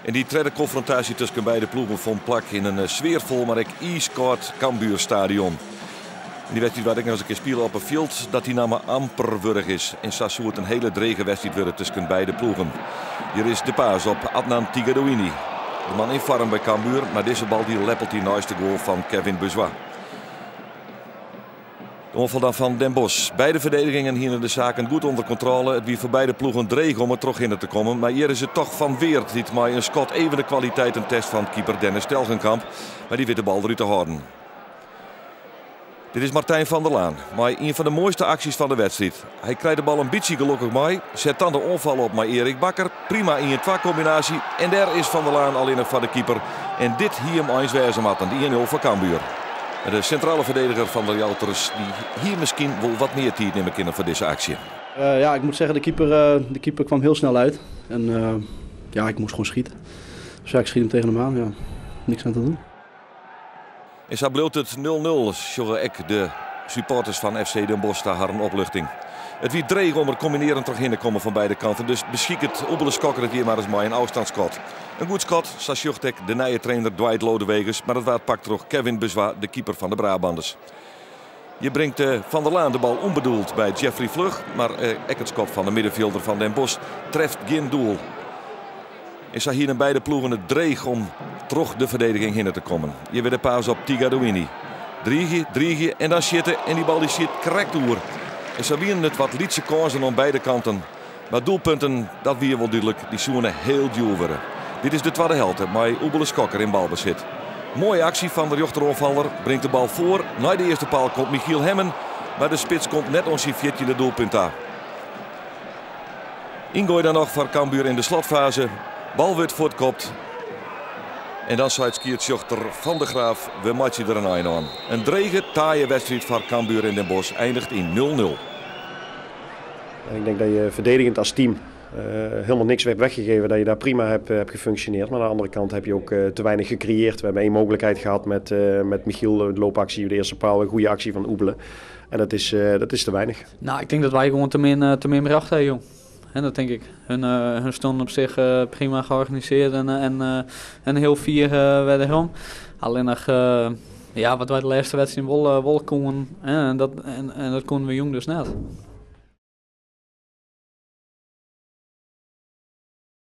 En die tweede confrontatie tussen beide ploegen vond plak in een sfeervol, maar ook ijskoud Cambuurstadion. Die wedstrijd waar ik nog eens een keer spelen op een veld dat die namen amper wurg is. En zo zou het een hele drege wedstrijd worden tussen beide ploegen. Hier is de paas op Adnan Tigadouini. De man in vorm bij Cambuur, maar deze bal die leppelt die naast goal van Kevin Bezois. De onval dan van Den Bosch. Beide verdedigingen hier in de zaken goed onder controle. Het wie voor beide ploegen dreig om er terug in te komen. Maar hier is het toch Van Weert die maar een schot even de kwaliteitentest van keeper Dennis Telgenkamp. Maar die weet de bal eruit te houden. Dit is Martijn van der Laan. Maar een van de mooiste acties van de wedstrijd. Hij krijgt de bal een beetje gelukkig mee. Zet dan de onval op met Erik Bakker. Prima in je combinatie. En daar is Van der Laan alleen nog van de keeper. En dit hier hem eens wezen had aan die 1-0 voor Cambuur. De centrale verdediger van de Jouters die hier misschien wel wat meer tijd nemen kunnen voor deze actie. Ja, ik moet zeggen, de keeper kwam heel snel uit. En ja, ik moest gewoon schieten. Dus ja, ik schiet hem tegen hem aan. Ja, niks aan te doen. En zo bleef het 0-0. Sjogge Ek, de supporters van FC Den Bosch, daar hadden een opluchting. Het wie dreig om er combinerend terug in te komen van beide kanten. Dus beschik het Oebele Skokker het hier maar eens maar een afstandsschot. Een goed schot, zoals de nieuwe trainer Dwight Lodewegers. Maar het waard pakt terug Kevin Bezois, de keeper van de Brabanders. Je brengt Van der Laan de bal onbedoeld bij Jeffrey Vlug. Maar het schot van de middenvelder van Den Bosch treft geen doel. En zo hier in beide ploegen het dreig om terug de verdediging in te komen. Je weer de paas op Tigadouini. Driegje en dan schieten. En die bal die schiet correct door. En zo winnen het wat lietse kansen aan beide kanten. Maar doelpunten, dat weer wel duidelijk, die zoenen heel duur worden. Dit is de tweede helft, maar Oebele Skokker in balbezit. Mooie actie van de rechteronvaller, brengt de bal voor. Na de eerste paal komt Michiel Hemmen, maar de spits komt net ons in de doelpunt aan. Ingooi dan nog voor Cambuur in de slotfase. Bal wordt voortkopt. En dan sluit skiertsjochter Van de Graaf, we matchen er een eind aan. Een drege, taaie wedstrijd voor Cambuur in Den Bosch eindigt in 0-0. Ik denk dat je verdedigend als team helemaal niks werd weggegeven, dat je daar prima hebt gefunctioneerd. Maar aan de andere kant heb je ook te weinig gecreëerd. We hebben één mogelijkheid gehad met Michiel, de loopactie, de eerste paal, een goede actie van Oebele. En dat is te weinig. Nou, ik denk dat wij gewoon te min bracht hebben, joh. En dat denk ik. Hun stonden op zich prima georganiseerd en heel fier wederom. Alleen nog ja, wat wij de laatste wedstrijd wel konden en dat konden we jong dus net.